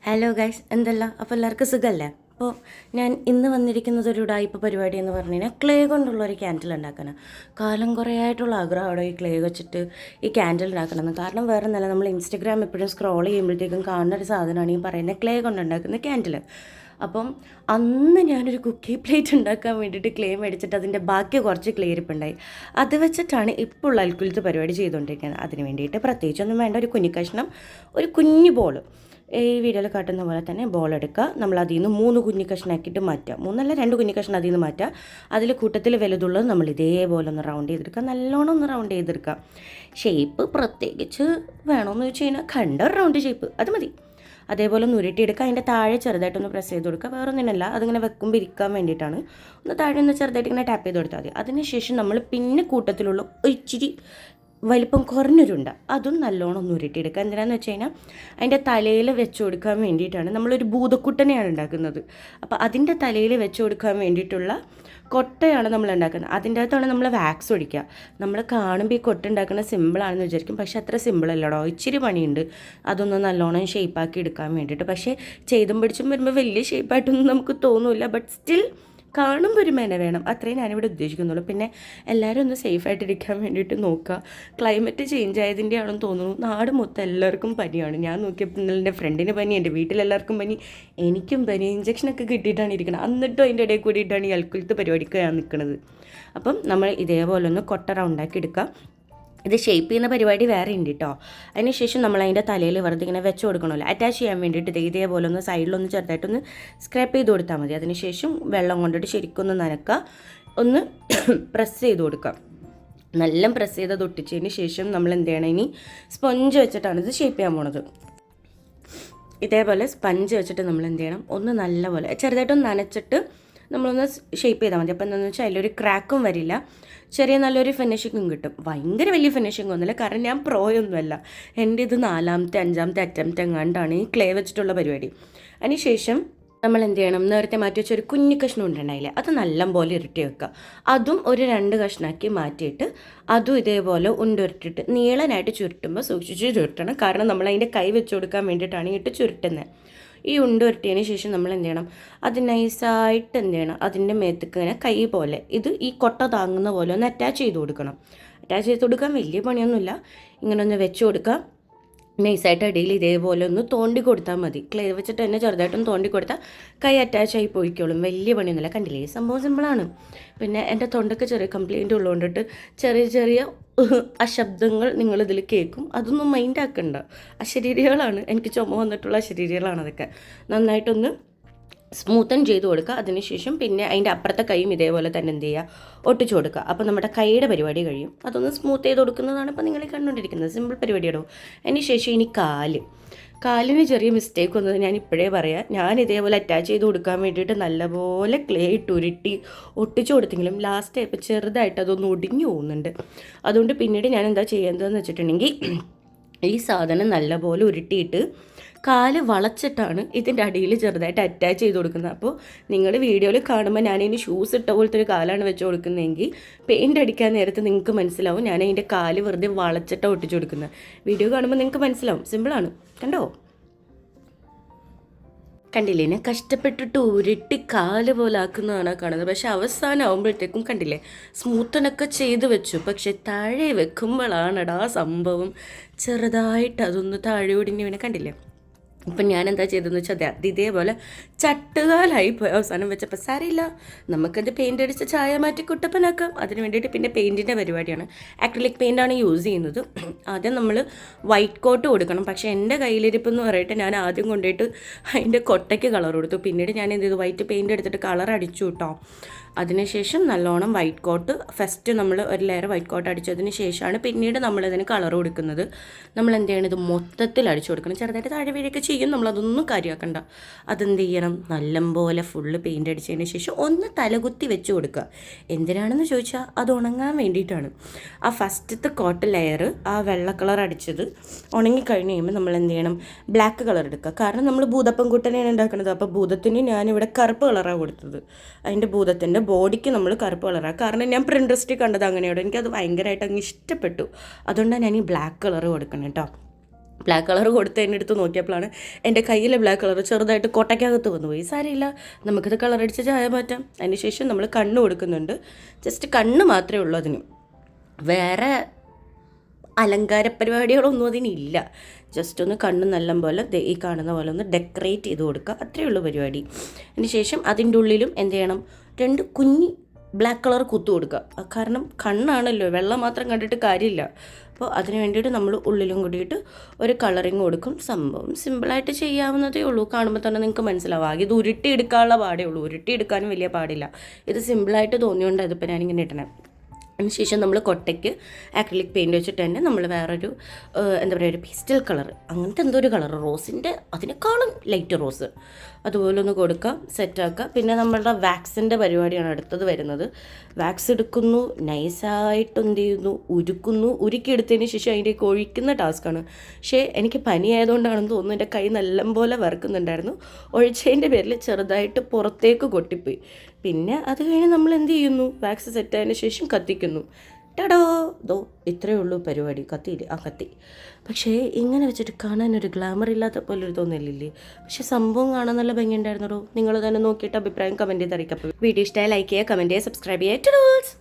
Hello guys, എന്തല്ല അപ്പോൾ എല്ലാവർക്കും സുഖമല്ലേ? അപ്പോൾ ഞാൻ ഇന്ന് വന്നിരിക്കുന്നത് ഒരു ഉഡായിപ്പ് പരിപാടി എന്ന് പറഞ്ഞു കഴിഞ്ഞാൽ ക്ലേ കൊണ്ടുള്ള ഒരു ക്യാൻഡിൽ ഉണ്ടാക്കാനാണ്. കാലം കുറേ ആയിട്ടുള്ള ആഗ്രഹമാണ് ഈ ക്ലേ വെച്ചിട്ട് ഈ ക്യാൻഡിൽ ഉണ്ടാക്കണമെന്ന്. കാരണം വേറെ ഒന്നല്ല, നമ്മൾ ഇൻസ്റ്റഗ്രാം എപ്പോഴും സ്ക്രോൾ ചെയ്യുമ്പോഴത്തേക്കും കാണുന്ന ഒരു സാധനമാണ് ഈ പറയുന്ന ക്ലേ കൊണ്ടുണ്ടാക്കുന്ന ക്യാൻഡിൽ. അപ്പം അന്ന് ഞാനൊരു കുക്കി പ്ലേറ്റ് ഉണ്ടാക്കാൻ വേണ്ടിയിട്ട് ക്ലേ മേടിച്ചിട്ട് അതിൻ്റെ ബാക്കി കുറച്ച് ക്ലേ ഇരിപ്പുണ്ടായി. അത് വെച്ചിട്ടാണ് ഇപ്പോൾ ഉള്ള അൽക്കുലത്ത് പരിപാടി ചെയ്തുകൊണ്ടിരിക്കുന്നത്. അതിന് വേണ്ടിയിട്ട് പ്രത്യേകിച്ചൊന്നും വേണ്ട, ഒരു കുഞ്ഞു കഷ്ണം, ഒരു കുഞ്ഞു ബോൾ, ഈ വീഡിയോയിൽ കാട്ടുന്ന പോലെ തന്നെ ബോൾ എടുക്കുക. നമ്മൾ അതിൽ നിന്ന് 3 കുഞ്ഞു കഷ്ണമാക്കിയിട്ട് മാറ്റുക. 3 2 കുഞ്ഞു കഷ്ണം അതിൽ നിന്ന് മാറ്റുക. അതിൽ കൂട്ടത്തിൽ വലുതുള്ളത് നമ്മൾ ഇതേപോലെ ഒന്ന് റൗണ്ട് ചെയ്തെടുക്കുക. നല്ലോണം ഒന്ന് റൗണ്ട് ചെയ്തെടുക്കുക. ഷേപ്പ് പ്രത്യേകിച്ച് വേണമെന്ന് വെച്ച് കഴിഞ്ഞാൽ കണ്ടൊരു റൗണ്ട് ഷേപ്പ് അത് മതി. അതേപോലെ ഒന്ന് ഉരുട്ടിയെടുക്കുക. അതിൻ്റെ താഴെ ചെറുതായിട്ടൊന്ന് പ്രസ് ചെയ്ത് കൊടുക്കുക. വേറെ ഒന്നിനല്ല, അതിങ്ങനെ വെക്കുമ്പോൾ ഇരിക്കാൻ വേണ്ടിയിട്ടാണ്. ഒന്ന് താഴെ ഒന്ന് ചെറുതായിട്ട് ഇങ്ങനെ ടാപ്പ് ചെയ്ത് കൊടുത്താൽ മതി. അതിനുശേഷം നമ്മൾ പിന്നെ കൂട്ടത്തിലുള്ള ഇച്ചിരി വലിപ്പം കുറഞ്ഞൊരുണ്ട അതും നല്ലോണം ഒന്ന് ഉരുട്ടിയെടുക്കുക. എന്തിനാണെന്ന് വെച്ച് കഴിഞ്ഞാൽ അതിൻ്റെ തലയിൽ വെച്ച് കൊടുക്കാൻ വേണ്ടിയിട്ടാണ്. നമ്മളൊരു ഭൂതക്കുട്ടനെയാണ് ഉണ്ടാക്കുന്നത്. അപ്പോൾ അതിൻ്റെ തലയിൽ വെച്ച് കൊടുക്കാൻ വേണ്ടിയിട്ടുള്ള കൊട്ടയാണ് നമ്മൾ ഉണ്ടാക്കുന്നത്. അതിൻ്റെ അകത്താണ് നമ്മൾ വാക്സ് ഒഴിക്കുക. നമ്മൾ കാണുമ്പോൾ ഈ കൊട്ട ഉണ്ടാക്കുന്ന സിമ്പിളാണെന്ന് വിചാരിക്കും, പക്ഷേ അത്ര സിമ്പിളല്ലടോ, ഇച്ചിരി പണിയുണ്ട്. അതൊന്ന് നല്ലോണം ഷേപ്പാക്കി എടുക്കാൻ വേണ്ടിയിട്ട്. പക്ഷേ ചെയ്തും പിടിച്ചും വരുമ്പോൾ വലിയ ഷേപ്പായിട്ടൊന്നും നമുക്ക് തോന്നില്ല. ബട്ട് സ്റ്റിൽ കാണുമ്പോൾ ഒരു മെന വേണം, അത്രയും ഞാനിവിടെ ഉദ്ദേശിക്കുന്നുള്ളൂ. പിന്നെ എല്ലാവരും ഒന്ന് സേഫായിട്ടിരിക്കാൻ വേണ്ടിയിട്ട് നോക്കുക. ക്ലൈമറ്റ് ചേഞ്ച് ആയതിൻ്റെ ആണെന്ന് തോന്നുന്നു. നാട് മൊത്തം എല്ലാവർക്കും പനിയാണ്. ഞാൻ നോക്കിയപ്പോൾ ഇന്നലെ എൻ്റെ ഫ്രണ്ടിന് പനി, എൻ്റെ വീട്ടിലെല്ലാവർക്കും പനി, എനിക്കും പനി. ഇഞ്ചക്ഷനൊക്കെ കിട്ടിയിട്ടാണ് ഇരിക്കുന്നത്. എന്നിട്ടും അതിൻ്റെ ഇടയിൽ കൂടിയിട്ടാണ് ഈ അൽക്കുലത്ത് പരിപാടിക്ക് ഞാൻ നിൽക്കുന്നത്. അപ്പം നമ്മൾ ഇതേപോലെ ഒന്ന് കൊട്ട റൗണ്ടാക്കി എടുക്കുക. ഇത് ഷേപ്പ് ചെയ്യുന്ന പരിപാടി വേറെ ഉണ്ട് കേട്ടോ. അതിനുശേഷം നമ്മൾ അതിൻ്റെ തലയിൽ വെറുതെ ഇങ്ങനെ വെച്ച് കൊടുക്കണമല്ലോ, അറ്റാച്ച് ചെയ്യാൻ വേണ്ടിയിട്ട് ഇതേപോലെ ഒന്ന് സൈഡിലൊന്ന് ചെറുതായിട്ടൊന്ന് സ്ക്രാപ്പ് ചെയ്ത് കൊടുത്താൽ മതി. അതിനുശേഷം വെള്ളം കൊണ്ടിട്ട് ശരിക്കൊന്ന് നനക്കുക, ഒന്ന് പ്രസ് ചെയ്ത് കൊടുക്കുക. നല്ല പ്രസ് ചെയ്ത് ഒട്ടിച്ചതിന് ശേഷം നമ്മൾ എന്ത് ചെയ്യണം, ഇനി സ്പഞ്ച് വെച്ചിട്ടാണ് ഇത് ഷേപ്പ് ചെയ്യാൻ പോണത്. ഇതേപോലെ സ്പഞ്ച് വെച്ചിട്ട് നമ്മൾ എന്ത് ചെയ്യണം, ഒന്ന് നല്ലപോലെ ചെറുതായിട്ടൊന്ന് നനച്ചിട്ട് നമ്മളൊന്ന് ഷേപ്പ് ചെയ്താൽ മതി. അപ്പോൾ എന്താണെന്ന് വെച്ചാൽ അതിലൊരു ക്രാക്കും വരില്ല, ചെറിയ നല്ലൊരു ഫിനിഷിങ്ങും കിട്ടും. ഭയങ്കര വലിയ ഫിനിഷിംഗ് ഒന്നുമില്ല, കാരണം ഞാൻ പ്രോയൊന്നുമല്ല. എൻ്റെ ഇത് 4ാമത്തെ 5ാമത്തെ അറ്റംപ്റ്റ് എങ്ങാണ്ടാണ് ഈ ക്ലേ വെച്ചിട്ടുള്ള പരിപാടി. അതിനുശേഷം നമ്മൾ എന്ത് ചെയ്യണം, നേരത്തെ മാറ്റി വെച്ച ഒരു കുഞ്ഞു കഷ്ണം ഉണ്ടുണ്ടായില്ലേ, അത് നല്ലപോലെ ഇരട്ടി വെക്കുക. അതും ഒരു 2 കഷ്ണമാക്കി മാറ്റിയിട്ട് അതും ഇതേപോലെ ഉണ്ടുരുട്ടിട്ട് നീളനായിട്ട് ചുരുട്ടുമ്പോൾ സൂക്ഷിച്ച് ചുരുട്ടണം. കാരണം നമ്മൾ അതിൻ്റെ കൈ വെച്ച് കൊടുക്കാൻ വേണ്ടിയിട്ടാണ് ഇട്ട് ചുരുട്ടുന്നത്. ഈ ഉരുട്ടിയതിന് ശേഷം നമ്മൾ എന്ത് ചെയ്യണം, അത് നൈസായിട്ട് എന്ത് ചെയ്യണം, അതിൻ്റെ മേത്തേക്ക് ഇങ്ങനെ കൈ പോലെ ഇത് ഈ കൊട്ട താങ്ങുന്ന പോലെ ഒന്ന് അറ്റാച്ച് ചെയ്ത് കൊടുക്കണം. അറ്റാച്ച് ചെയ്ത് കൊടുക്കാൻ വലിയ പണിയൊന്നുമില്ല. ഇങ്ങനെ ഒന്ന് വെച്ച് കൊടുക്കുക. നൈസായിട്ട് അടിയിൽ ഇതേപോലെ ഒന്ന് തോണ്ടി കൊടുത്താൽ മതി. ക്ലേ വെച്ചിട്ട് തന്നെ ചെറുതായിട്ടൊന്ന് തോണ്ടി കൊടുത്താൽ കൈ അറ്റാച്ച് ആയി പോയിക്കോളും. വലിയ പണിയൊന്നുമില്ല. കണ്ടില്ലേ, സംഭവം സിമ്പിളാണ്. പിന്നെ എൻ്റെ തൊണ്ടയ്ക്ക് ചെറിയ കംപ്ലയിൻറ്റ് ഉള്ളതുകൊണ്ടിട്ട് ചെറിയ ചെറിയ അശബ്ദങ്ങൾ നിങ്ങളിതിൽ കേൾക്കും. അതൊന്നും മൈൻഡ് ആക്കണ്ട. അശരീരികളാണ്, എനിക്ക് ചുമ വന്നിട്ടുള്ള അശരീരികളാണ് അതൊക്കെ. നന്നായിട്ടൊന്ന് സ്മൂത്തൻ ചെയ്ത് കൊടുക്കുക. അതിനുശേഷം പിന്നെ അതിൻ്റെ അപ്പുറത്തെ കൈയും ഇതേപോലെ തന്നെ എന്ത് ചെയ്യുക, ഒട്ടിച്ചു കൊടുക്കുക. അപ്പോൾ നമ്മുടെ കൈയുടെ പരിപാടി കഴിയും. അതൊന്ന് സ്മൂത്ത് ചെയ്ത് കൊടുക്കുന്നതാണ് ഇപ്പോൾ നിങ്ങൾ കണ്ടുകൊണ്ടിരിക്കുന്നത്. സിമ്പിൾ പരിപാടിയാണോ. അതിന് ശേഷം ഇനി കാലിന് ചെറിയ മിസ്റ്റേക്ക് വന്നത് ഞാൻ ഇപ്പോഴേ പറയാം. ഞാൻ ഇതേപോലെ അറ്റാച്ച് ചെയ്ത് കൊടുക്കാൻ വേണ്ടിയിട്ട് നല്ലപോലെ ക്ലേ ഇട്ട് ഉരുട്ടി ഒട്ടിച്ചു കൊടുത്തെങ്കിലും ലാസ്റ്റ് ആയപ്പോൾ ചെറുതായിട്ട് അതൊന്ന് ഒടിഞ്ഞു പോകുന്നുണ്ട്. അതുകൊണ്ട് പിന്നീട് ഞാൻ എന്താ ചെയ്യേണ്ടതെന്ന് വെച്ചിട്ടുണ്ടെങ്കിൽ ഈ സാധനം നല്ലപോലെ ഉരുട്ടിയിട്ട് കാല് വളച്ചിട്ടാണ് ഇതിൻ്റെ അടിയിൽ ചെറുതായിട്ട് അറ്റാച്ച് ചെയ്ത് കൊടുക്കുന്നത്. അപ്പോൾ നിങ്ങൾ വീഡിയോയിൽ കാണുമ്പോൾ ഞാനിനി ഷൂസ് ഇട്ട പോലത്തെ ഒരു കാലാണ് വെച്ച് കൊടുക്കുന്നതെങ്കിൽ പെയിൻ്റ് അടിക്കാൻ നേരത്ത് നിങ്ങൾക്ക് മനസ്സിലാവും ഞാൻ അതിൻ്റെ കാല് വെറുതെ വളച്ചിട്ടാണ് ഒട്ടിച്ച് കൊടുക്കുന്നത്. വീഡിയോ കാണുമ്പോൾ നിങ്ങൾക്ക് മനസ്സിലാവും. സിമ്പിളാണ്, കണ്ടോ. കണ്ടില്ലേ, ഞാൻ കഷ്ടപ്പെട്ടിട്ട് ഉരുട്ടി കാല് പോലെ ആക്കുന്നതാണ് കാണുന്നത്. പക്ഷെ അവസാനം ആകുമ്പോഴത്തേക്കും കണ്ടില്ലേ, സ്മൂത്തനൊക്കെ ചെയ്ത് വെച്ചു. പക്ഷെ താഴെ വെക്കുമ്പോഴാണടാ സംഭവം ചെറുതായിട്ട് അതൊന്ന് താഴെ ഒടിഞ്ഞ് വീണ. കണ്ടില്ലേ. ഇപ്പം ഞാൻ എന്താ ചെയ്തതെന്ന് വെച്ചാൽ അത് ഇതേപോലെ ചട്ടുകാലായി പോയി അവസാനം വെച്ചപ്പോൾ. സാരമില്ല, നമുക്കത് പെയിൻ്റ് അടിച്ച് ചായ മാറ്റി കുട്ടപ്പനാക്കാം. അതിന് വേണ്ടിയിട്ട് പിന്നെ പെയിൻറ്റിൻ്റെ പരിപാടിയാണ്. ആക്രിലിക് പെയിൻ്റാണ് യൂസ് ചെയ്യുന്നത്. ആദ്യം നമ്മൾ വൈറ്റ് കോട്ട് കൊടുക്കണം. പക്ഷേ എൻ്റെ കയ്യിലിരിപ്പെന്ന് പറയട്ടെ, ഞാൻ ആദ്യം കൊണ്ടുപോയിട്ട് അതിൻ്റെ കൊട്ടയ്ക്ക് കളർ കൊടുത്തു. പിന്നീട് ഞാൻ എന്ത് ചെയ്തു, വൈറ്റ് പെയിൻ്റ് എടുത്തിട്ട് കളർ അടിച്ചു കേട്ടോ. അതിനുശേഷം നല്ലോണം വൈറ്റ് കോട്ട്, ഫസ്റ്റ് നമ്മൾ ഒരു ലെയർ വൈറ്റ് കോട്ട് അടിച്ചതിന് ശേഷമാണ് പിന്നീട് നമ്മളതിന് കളർ കൊടുക്കുന്നത്. നമ്മൾ എന്ത് ചെയ്യണം, ഇത് മൊത്തത്തിൽ അടിച്ചു കൊടുക്കണം. ചെറുതായിട്ട് താഴെ വീഴൊക്കെ ചെയ്യും, നമ്മളതൊന്നും കാര്യമാക്കണ്ട. അതെന്ത് ചെയ്യണം, നല്ലപോലെ ഫുള്ള് പെയിൻ്റ് അടിച്ചതിന് ശേഷം ഒന്ന് തലകുത്തി വെച്ച് കൊടുക്കുക. എന്തിനാണെന്ന് ചോദിച്ചാൽ അത് ഉണങ്ങാൻ വേണ്ടിയിട്ടാണ്. ആ ഫസ്റ്റത്തെ കോട്ട് ലെയർ, ആ വെള്ള കളർ അടിച്ചത് ഉണങ്ങിക്കഴിഞ്ഞ് കഴിയുമ്പോൾ നമ്മൾ എന്ത് ചെയ്യണം, ബ്ലാക്ക് കളർ എടുക്കുക. കാരണം നമ്മൾ ഭൂതപ്പം കൂട്ടനെയാണ് ഉണ്ടാക്കുന്നത്. അപ്പോൾ ഭൂതത്തിന് ഞാനിവിടെ കറുപ്പ് കളറാണ് കൊടുത്തത്. അതിൻ്റെ ഭൂതത്തിൻ്റെ ബോഡിക്ക് നമ്മൾ കറുപ്പ് കളറാണ്. കാരണം ഞാൻ പ്രിൻട്രസ്റ്റിൽ കണ്ടത് അങ്ങനെയോട് എനിക്കത് ഭയങ്കരമായിട്ട് അങ്ങ് ഇഷ്ടപ്പെട്ടു. അതുകൊണ്ടാണ് ഞാൻ ഈ ബ്ലാക്ക് കളർ കൊടുക്കണം കേട്ടോ. ബ്ലാക്ക് കളർ കൊടുത്ത് എന്നെ എടുത്ത് നോക്കിയപ്പോഴാണ് എൻ്റെ കയ്യിലെ ബ്ലാക്ക് കളർ ചെറുതായിട്ട് കൊട്ടയ്ക്കകത്ത് വന്നു പോയി. സാരമില്ല, നമുക്കത് കളറടിച്ച് ചായ മാറ്റാം. അതിന് ശേഷം നമ്മൾ കണ്ണ് കൊടുക്കുന്നുണ്ട്. ജസ്റ്റ് കണ്ണ് മാത്രമേ ഉള്ളൂ അതിന്, വേറെ അലങ്കാര പരിപാടികളൊന്നും അതിനില്ല. ജസ്റ്റ് ഒന്ന് കണ്ണ് നല്ലപോലെ ഈ കാണുന്ന പോലെ ഒന്ന് ഡെക്കറേറ്റ് ചെയ്ത് കൊടുക്കുക, അത്രയേ ഉള്ളൂ പരിപാടി. അതിന് ശേഷം അതിൻ്റെ ഉള്ളിലും എന്ത് ചെയ്യണം, 2 കുഞ്ഞി ബ്ലാക്ക് കളർ കുത്തു കൊടുക്കുക. കാരണം കണ്ണാണല്ലോ, വെള്ളം മാത്രം കണ്ടിട്ട് കാര്യമില്ല. അപ്പോൾ അതിന് വേണ്ടിയിട്ട് നമ്മൾ ഉള്ളിലും കൂടിയിട്ട് ഒരു കളറിങ് കൊടുക്കും. സംഭവം സിമ്പിളായിട്ട് ചെയ്യാവുന്നതേ ഉള്ളൂ. കാണുമ്പോൾ തന്നെ നിങ്ങൾക്ക് മനസ്സിലാവും. ആകെ ഇത് ഉരുട്ടിയെടുക്കാനുള്ള പാടേ ഉള്ളൂ, ഉരുട്ടിയെടുക്കാനും വലിയ പാടില്ല. ഇത് സിമ്പിളായിട്ട് തോന്നിയോണ്ട് അതിപ്പോൾ ഞാനിങ്ങനെ ഇടണേ. അതിനുശേഷം നമ്മൾ കൊട്ടയ്ക്ക് ആക്രിലിക് പെയിൻറ്റ് വെച്ചിട്ട് തന്നെ നമ്മൾ വേറൊരു എന്താ പറയുക, ഒരു പേസ്റ്റൽ കളർ, അങ്ങനത്തെ എന്തോ ഒരു കളർ, റോസിൻ്റെ അതിനേക്കാളും ലൈറ്റ് റോസ്, അതുപോലെ ഒന്ന് കൊടുക്കുക, സെറ്റാക്കുക. പിന്നെ നമ്മളുടെ വാക്സിൻ്റെ പരിപാടിയാണ് അടുത്തത് വരുന്നത്. വാക്സ് എടുക്കുന്നു, നൈസായിട്ട് എന്ത് ചെയ്യുന്നു, ഉരുക്കുന്നു. ഉരുക്കിയെടുത്തതിന് ശേഷം അതിൻ്റെ ഒഴിക്കുന്ന ടാസ്ക്കാണ്. പക്ഷേ എനിക്ക് പനി ആയതുകൊണ്ടാണെന്ന് തോന്നുന്നു എൻ്റെ കൈ നല്ലപോലെ വറുക്കുന്നുണ്ടായിരുന്നു. ഒഴിച്ചതിൻ്റെ പേരിൽ ചെറുതായിട്ട് പുറത്തേക്ക് കൊട്ടിപ്പോയി. പിന്നെ അത് കഴിഞ്ഞ് നമ്മൾ എന്ത് ചെയ്യുന്നു, വാക്സ് സെറ്റായതിന് ശേഷം കത്തിക്കുന്നു. ടടോ, ദോ ഇത്രയേ ഉള്ളൂ പരിപാടി. കത്തിയില്ലേ? ആ കത്തി. പക്ഷേ ഇങ്ങനെ വെച്ചിട്ട് കാണാനൊരു ഗ്ലാമർ ഇല്ലാത്ത പോലെ ഒരു തോന്നില്ലേ? പക്ഷേ സംഭവം കാണാൻ നല്ല ഭംഗിയുണ്ടായിരുന്നോ. നിങ്ങൾ തന്നെ നോക്കിയിട്ട് അഭിപ്രായം കമൻറ്റ് ചെയ്ത് അറിയിക്കാം. വീഡിയോ ഇഷ്ടമായി ലൈക്ക് ചെയ്യുക, കമൻറ്റ് ചെയ്യുക, സബ്സ്ക്രൈബ് ചെയ്യുക.